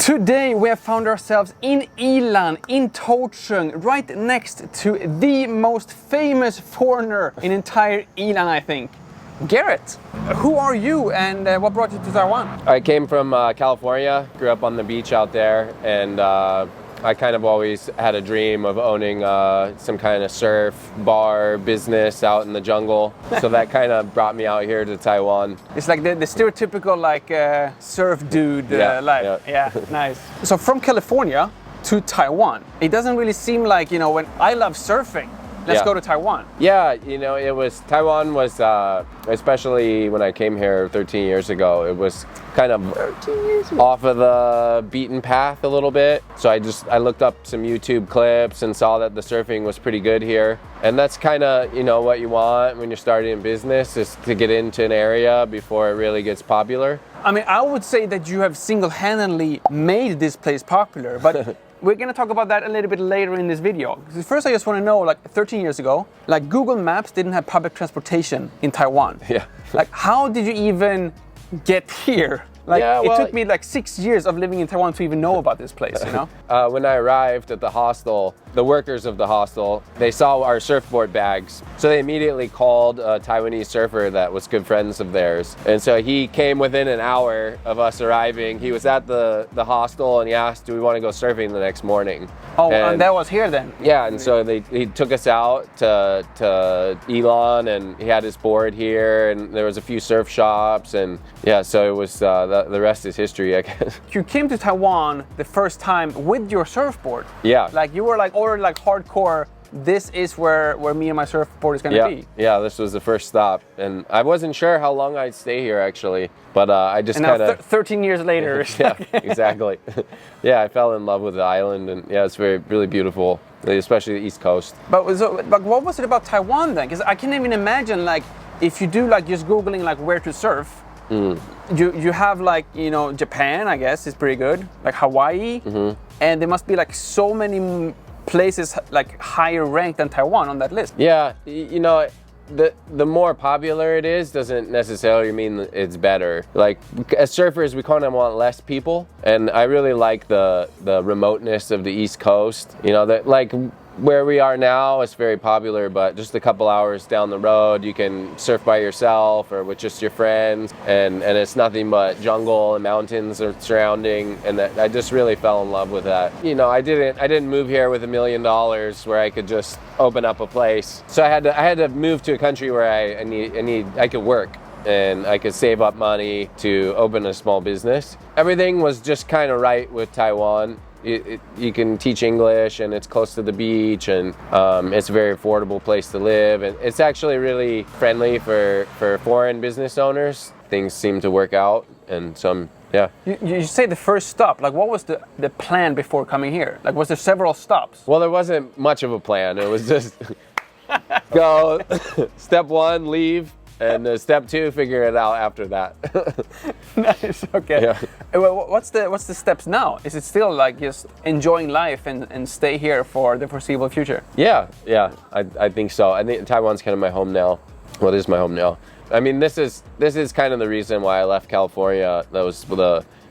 Today we have found ourselves in Yilan, in Taiwan, right next to the most famous foreigner in entire Yilan, I think. Garrett, who are you and what brought you to Taiwan? I came from California, grew up on the beach out there, and I kind of always had a dream of owning some kind of surf bar business out in the jungle. So that kind of brought me out here to Taiwan. It's like the stereotypical like surf dude life. Yeah, nice. So from California to Taiwan, it doesn't really seem like, you know, when I love surfing, let's go to Taiwan. Yeah, you know, Taiwan was, especially when I came here 13 years ago, it was kind of off of the beaten path a little bit. So I looked up some YouTube clips and saw that the surfing was pretty good here. And that's kind of, you know, what you want when you're starting a business, is to get into an area before it really gets popular. I mean, I would say that you have single-handedly made this place popular, but we're going to talk about that a little bit later in this video. First, I just want to know, like 13 years ago, like Google Maps didn't have public transportation in Taiwan. Yeah. Like, how did you even get here? Like, it took me like 6 years of living in Taiwan to even know about this place, you know? When I arrived at the hostel, the workers of the hostel, they saw our surfboard bags. So they immediately called a Taiwanese surfer that was good friends of theirs. And so he came within an hour of us arriving. He was at the hostel and he asked, do we want to go surfing the next morning? Oh, and that was here then? Yeah, and so he took us out to Yilan, and he had his board here, and there was a few surf shops, and yeah, so it was, the rest is history, I guess. You came to Taiwan the first time with your surfboard. Yeah. Like you were like already like hardcore, this is where me and my surfboard is gonna be. Yeah, this was the first stop, and I wasn't sure how long I'd stay here actually, but I just kind of 13 years later. Yeah, exactly. Yeah, I fell in love with the island, and yeah, it's really beautiful, especially the East Coast. But what was it about Taiwan then? Because I can't even imagine, like, if you do like just Googling like where to surf, you have like, you know, Japan, I guess is pretty good, like Hawaii, and there must be like so many places like higher ranked than Taiwan on that list. Yeah, you know, the more popular it is doesn't necessarily mean it's better. Like, as surfers, we kind of want less people, and I really like the remoteness of the East Coast. You know, that like where we are now is very popular, but just a couple hours down the road, you can surf by yourself or with just your friends, and it's nothing but jungle and mountains are surrounding, and that I just really fell in love with that. You know, I didn't move here with $1 million where I could just open up a place. So I had to move to a country where I could work and I could save up money to open a small business. Everything was just kind of right with Taiwan. You can teach English, and it's close to the beach, and it's a very affordable place to live, and it's actually really friendly for foreign business owners. Things seem to work out, and so yeah. You say the first stop, like what was the plan before coming here? Like, was there several stops? Well, there wasn't much of a plan. It was just go, step one, leave, and step two, figure it out after that. Nice, okay. Yeah. Well, what's the steps now? Is it still like just enjoying life and stay here for the foreseeable future? Yeah, I think so. I think Taiwan's kind of my home now. Well, it is my home now. I mean, this is kind of the reason why I left California. That was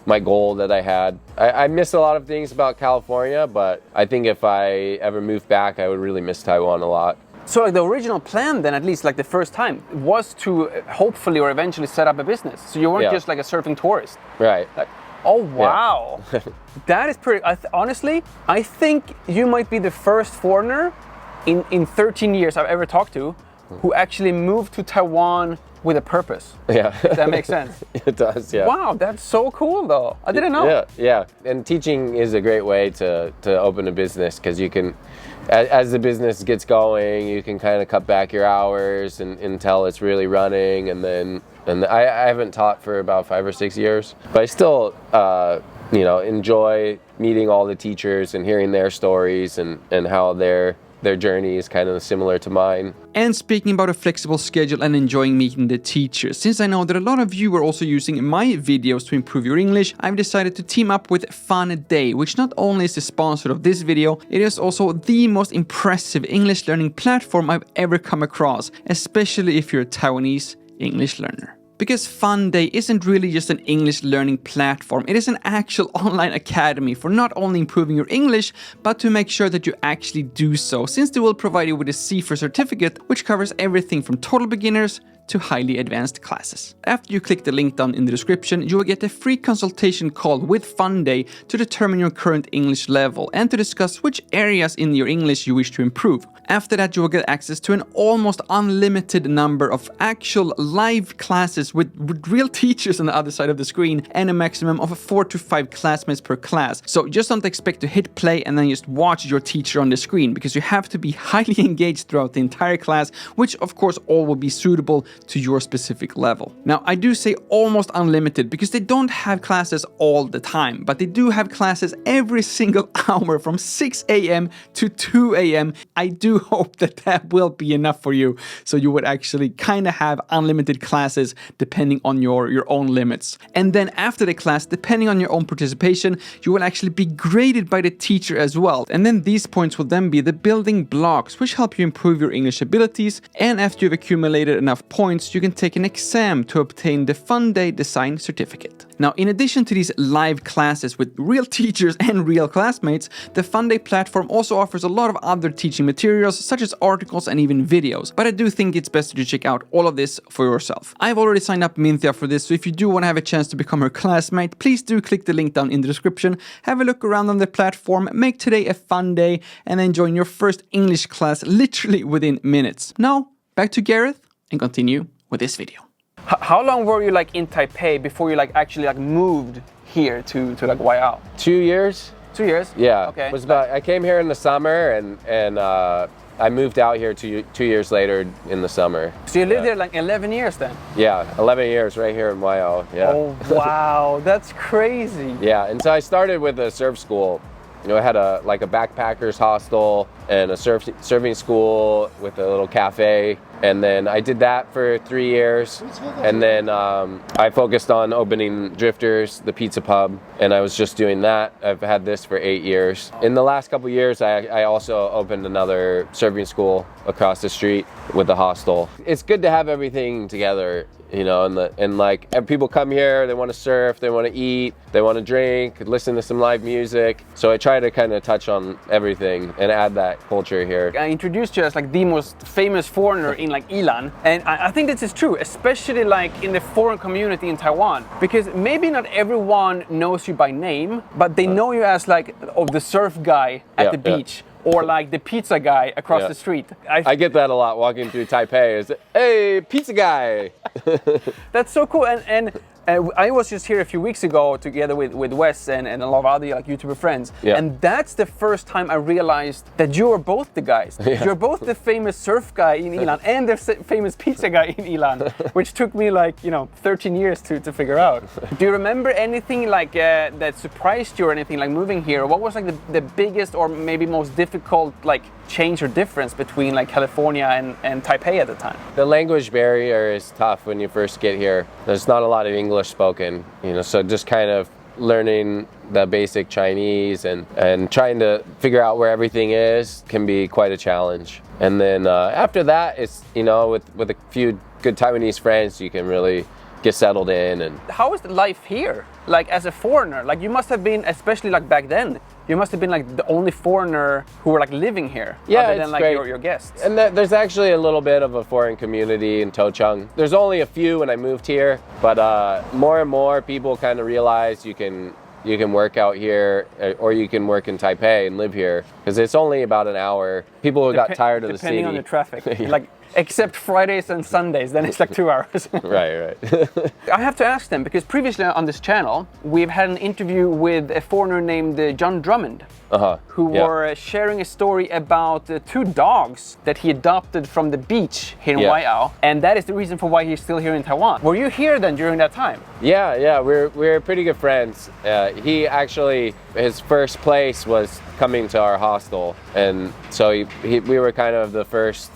my goal that I had. I miss a lot of things about California, but I think if I ever moved back, I would really miss Taiwan a lot. So like the original plan then, at least like the first time, was to hopefully or eventually set up a business. So you weren't just like a surfing tourist. Right. Like, oh wow. Yeah. That is pretty, honestly, I think you might be the first foreigner in 13 years I've ever talked to who actually moved to Taiwan with a purpose. Yeah. If that makes sense. It does, yeah. Wow, that's so cool though. I didn't know. Yeah. And teaching is a great way to open a business, because you can, as the business gets going, you can kind of cut back your hours until it's really running, and I haven't taught for about 5 or 6 years, but I still you know, enjoy meeting all the teachers and hearing their stories and how their journey is kind of similar to mine. And speaking about a flexible schedule and enjoying meeting the teachers, since I know that a lot of you are also using my videos to improve your English, I've decided to team up with FUNDAY, which not only is the sponsor of this video, it is also the most impressive English learning platform I've ever come across, especially if you're a Taiwanese English learner. Because FUNDAY isn't really just an English learning platform, it is an actual online academy for not only improving your English, but to make sure that you actually do so, since they will provide you with a C4 certificate, which covers everything from total beginners to highly advanced classes. After you click the link down in the description, you will get a free consultation call with FUNDAY to determine your current English level and to discuss which areas in your English you wish to improve. After that, you will get access to an almost unlimited number of actual live classes with real teachers on the other side of the screen and a maximum of 4 to 5 classmates per class. So just don't expect to hit play and then just watch your teacher on the screen, because you have to be highly engaged throughout the entire class, which of course all will be suitable to your specific level. Now, I do say almost unlimited because they don't have classes all the time, but they do have classes every single hour from 6 a.m. to 2 a.m. I do hope that that will be enough for you, so you would actually kind of have unlimited classes depending on your own limits. And then after the class, depending on your own participation, you will actually be graded by the teacher as well. And then these points will then be the building blocks, which help you improve your English abilities. And after you've accumulated enough points, you can take an exam to obtain the FUNDAY Design Certificate. Now, in addition to these live classes with real teachers and real classmates, the FUNDAY platform also offers a lot of other teaching materials, such as articles and even videos. But I do think it's best to check out all of this for yourself. I've already signed up Minthia for this, so if you do want to have a chance to become her classmate, please do click the link down in the description, have a look around on the platform, make today a fun day, and then join your first English class literally within minutes. Now, back to Gareth and continue with this video. How long were you like in Taipei before you like actually like moved here to like Waiao? 2 years. 2 years? Yeah. Okay. It was about, I came here in the summer and I moved out here 2 years later in the summer. So you lived there like 11 years then? Yeah, 11 years right here in Waiao. Yeah. Oh wow, that's crazy. Yeah, and so I started with a surf school. You know, I had a backpackers hostel and a surfing school with a little cafe, and then I did that for 3 years, and then I focused on opening Drifters, the pizza pub, and I was just doing that. I've had this for 8 years. In the last couple years, I also opened another surfing school across the street with a hostel. It's good to have everything together, you know, and like people come here, they want to surf, they want to eat, they want to drink, listen to some live music. So I try to kind of touch on everything and add that culture here. I introduced you as like the most famous foreigner in like Yilan, and I think this is true, especially like in the foreign community in Taiwan, because maybe not everyone knows you by name, but they know you as like the surf guy at the beach. Or like the pizza guy across the street. I get that a lot walking through Taipei. Is hey, pizza guy. That's so cool. And I was just here a few weeks ago together with Wes and a lot of other like YouTuber friends. Yeah. And that's the first time I realized that you're both the guys. Yeah. You're both the famous surf guy in Yilan and the famous pizza guy in Yilan, which took me like, 13 years to figure out. Do you remember anything like that surprised you or anything like moving here? What was like the biggest or maybe most difficult like change or difference between like California and Taipei at the time? The language barrier is tough when you first get here. There's not a lot of English spoken, so just kind of learning the basic Chinese and trying to figure out where everything is can be quite a challenge. And then after that, it's, with a few good Taiwanese friends, you can really get settled in. And how is life here? Like as a foreigner, like you must have been, especially like back then, you must have been like the only foreigner who were like living here, other than like your guests. And there's actually a little bit of a foreign community in Tocheng. There's only a few when I moved here, but more and more people kind of realize you can work out here, or you can work in Taipei and live here, because it's only about an hour. People who got tired of the city. Depending on the traffic. Like, except Fridays and Sundays, then it's like 2 hours. Right. I have to ask them, because previously on this channel, we've had an interview with a foreigner named John Drummond, who were sharing a story about 2 dogs that he adopted from the beach here in Waiao, and that is the reason for why he's still here in Taiwan. Were you here then during that time? Yeah, we're pretty good friends. He actually, his first place was coming to our hostel, and so we were kind of the first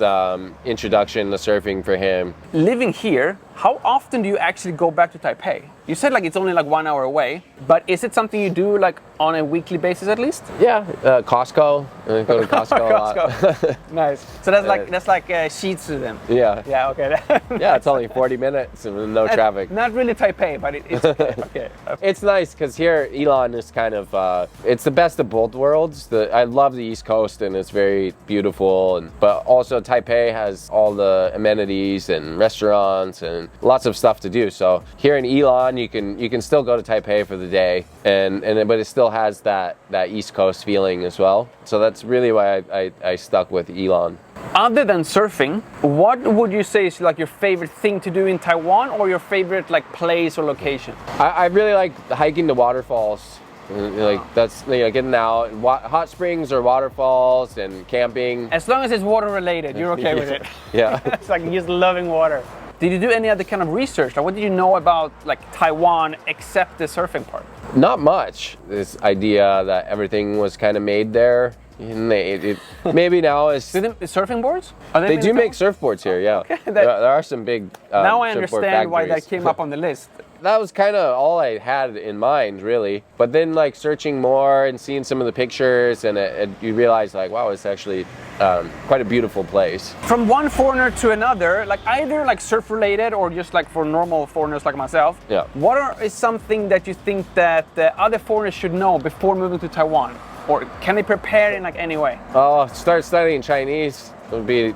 introduction to surfing for him. Living here, how often do you actually go back to Taipei? You said like it's only like 1 hour away, but is it something you do like on a weekly basis at least? Yeah, Costco. I go to Costco a lot. Nice. So that's like Shih Tzu then. Yeah. Yeah. Okay. Yeah, it's only 40 minutes and no traffic. Not really Taipei, but it's okay. Okay. It's nice because here Yilan is kind of it's the best of both worlds. I love the East Coast and it's very beautiful, but also Taipei has all the amenities and restaurants and lots of stuff to do. So here in Yilan, you can still go to Taipei for the day, but it still has that East Coast feeling as well. So that's really why I stuck with Yilan. Other than surfing, what would you say is like your favorite thing to do in Taiwan, or your favorite like place or location? I really like hiking the waterfalls. Like that's getting out, hot springs or waterfalls, and camping. As long as it's water related, you're okay with it. Yeah. It's like just loving water. Did you do any other kind of research? Like, what did you know about like Taiwan except the surfing part? Not much. This idea that everything was kind of made there. Maybe now is. Do they surfing boards? They do make surfboards here. Yeah. Okay, there are some big. Now I understand why that came up on the list. That was kind of all I had in mind, really. But then, like searching more and seeing some of the pictures, and you realize, like, wow, it's actually quite a beautiful place. From one foreigner to another, like either like surf related or just like for normal foreigners like myself. Yeah. What is something that you think that the other foreigners should know before moving to Taiwan, or can they prepare in like any way? Oh, start studying Chinese would be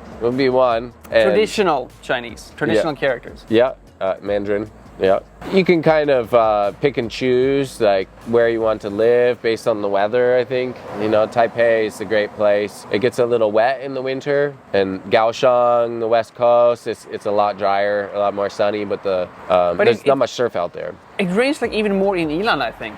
one. And Traditional Chinese, traditional characters. Yeah, Mandarin. Yeah. You can kind of pick and choose like where you want to live based on the weather, I think. You know, Taipei is a great place. It gets a little wet in the winter, and Kaohsiung, the west coast, it's a lot drier, a lot more sunny, but there's not much surf out there. It rains like even more in Yilan, I think,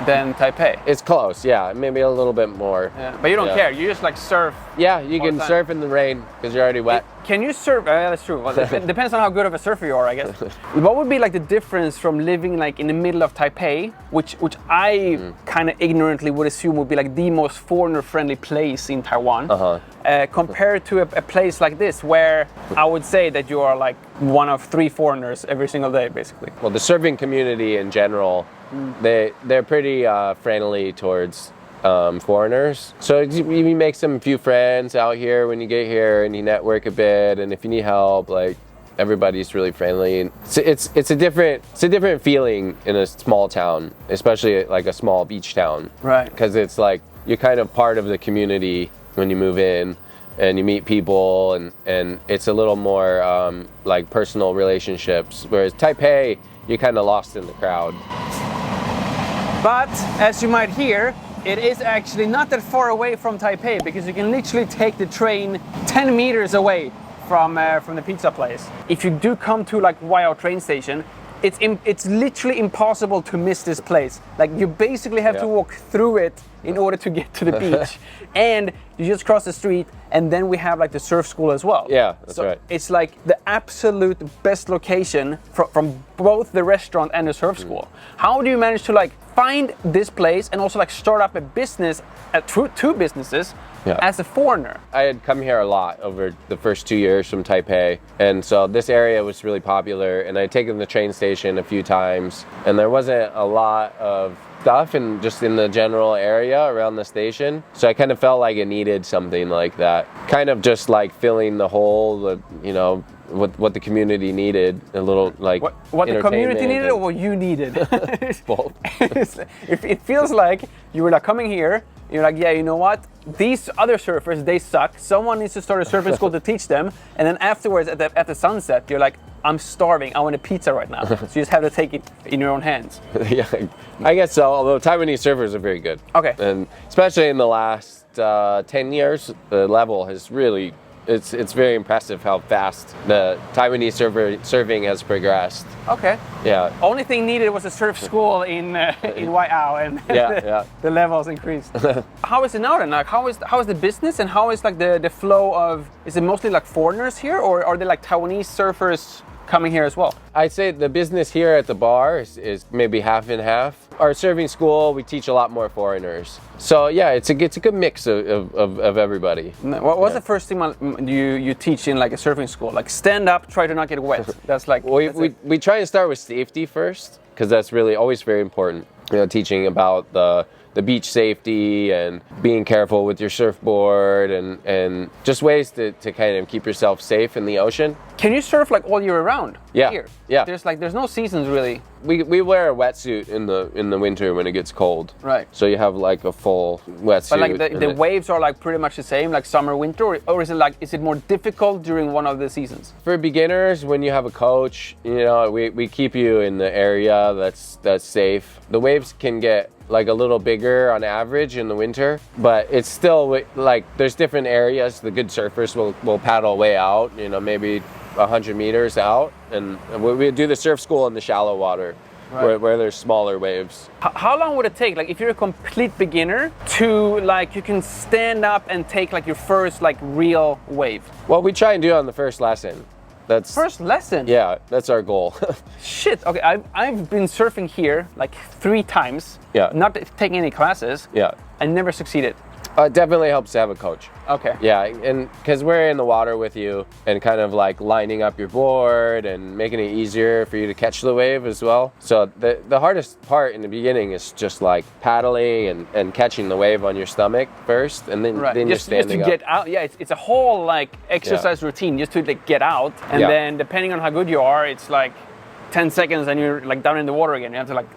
than Taipei. It's close, yeah, maybe a little bit more. Yeah. But you don't care, you just like surf. Yeah, you can surf in the rain because you're already wet. Can you surf? That's true. Well, it depends on how good of a surfer you are, I guess. What would be like the difference from living like in the middle of Taipei, which I kind of ignorantly would assume would be like the most foreigner-friendly place in Taiwan, compared to a place like this, where I would say that you are like one of 3 foreigners every single day, basically. Well, the surfing community in general, they're pretty friendly towards foreigners. So you make some few friends out here when you get here, and you network a bit, and if you need help, like everybody's really friendly. And it's a different feeling in a small town, especially like a small beach town. Right. Because it's like you're kind of part of the community when you move in, and you meet people, and it's a little more like personal relationships. Whereas Taipei, you're kind of lost in the crowd. But as you might hear, it is actually not that far away from Taipei, because you can literally take the train 10 meters away from the pizza place. If you do come to like Waiao train station, it's literally impossible to miss this place. Like you basically have to walk through it in order to get to the beach, and you just cross the street, and then we have like the surf school as well. Yeah, that's right. It's like the absolute best location from both the restaurant and the surf school. How do you manage to like find this place and also like start up a business, two businesses, as a foreigner? I had come here a lot over the first 2 years from Taipei, and so this area was really popular, and I'd taken the train station a few times, and there wasn't a lot of stuff just in the general area around the station, so I kind of felt like it needed something like that, kind of just like filling the hole, you know, what the community needed, a little like what the community needed or what you needed. Both. It feels like you were like coming here, you're like, yeah, you know what, these other surfers, they suck, someone needs to start a surfing school to teach them, and then afterwards at the sunset you're like, I'm starving, I want a pizza right now. So you just have to take it in your own hands. Yeah, I guess so, although Taiwanese surfers are very good. Okay. And especially in the last 10 years, the level has really, it's very impressive how fast the Taiwanese surfing has progressed. Okay. Yeah. Only thing needed was a surf school in Waiao, and the levels increased. How is it now then? Like, how is the business, and how is like the flow of? Is it mostly like foreigners here, or are there like Taiwanese surfers coming here as well? I'd say the business here at the bar is maybe half and half. our surfing school, we teach a lot more foreigners. So yeah, it's a good mix of everybody. What's the first thing you teach in like a surfing school? Like stand up, try to not get wet. That's like we try and start with safety first, because that's really always very important. You know, teaching about the beach safety and being careful with your surfboard and just ways to kind of keep yourself safe in the ocean. Can you surf like all year round? Yeah. Here? Yeah. There's no seasons really. We wear a wetsuit in the winter when it gets cold. Right. So you have like a full wetsuit. But like the waves are like pretty much the same, like summer, winter, or is it more difficult during one of the seasons? For beginners, when you have a coach, you know, we keep you in the area that's safe. The waves can get like a little bigger on average in the winter, but it's still like there's different areas. The good surfers will paddle way out, you know, maybe 100 meters out, and we do the surf school in the shallow water. Right. Where there's smaller waves. How long would it take, like if you're a complete beginner, to like you can stand up and take like your first like real wave? Well, we try and do it on the first lesson. That's first lesson? Yeah, that's our goal. Shit, okay, I've been surfing here like 3 times. Yeah. Not taking any classes. Yeah. I never succeeded. It definitely helps to have a coach. Okay. Yeah, and because we're in the water with you and kind of like lining up your board and making it easier for you to catch the wave as well. So the hardest part in the beginning is just like paddling and catching the wave on your stomach first, and then you're standing just to get out. Yeah, it's a whole like exercise routine just to like get out, and then depending on how good you are, it's like 10 seconds and you're like down in the water again. You have to like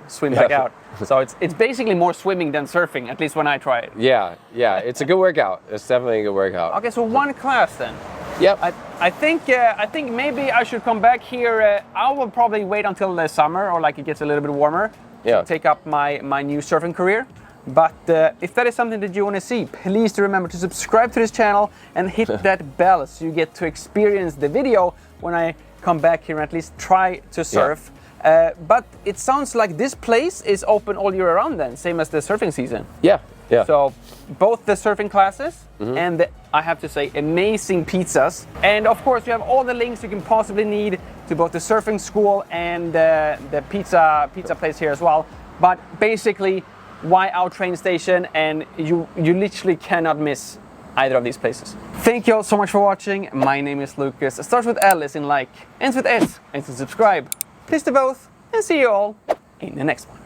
swim back out. So it's basically more swimming than surfing, at least when I try it. Yeah, it's a good workout. It's definitely a good workout. Okay, so 1 class then. Yep. I think maybe I should come back here. I will probably wait until the summer or like it gets a little bit warmer to take up my new surfing career. But if that is something that you want to see, please do remember to subscribe to this channel and hit that bell so you get to experience the video when I come back here and at least try to surf. But it sounds like this place is open all year round then, same as the surfing season. Yeah. So both the surfing classes and the, I have to say, amazing pizzas. And of course you have all the links you can possibly need to both the surfing school and the pizza place here as well. But basically, YO train station, and you literally cannot miss either of these places. Thank you all so much for watching. My name is Lukas. It starts with L as in like, ends with S, and to subscribe. Please do both, and see you all in the next one.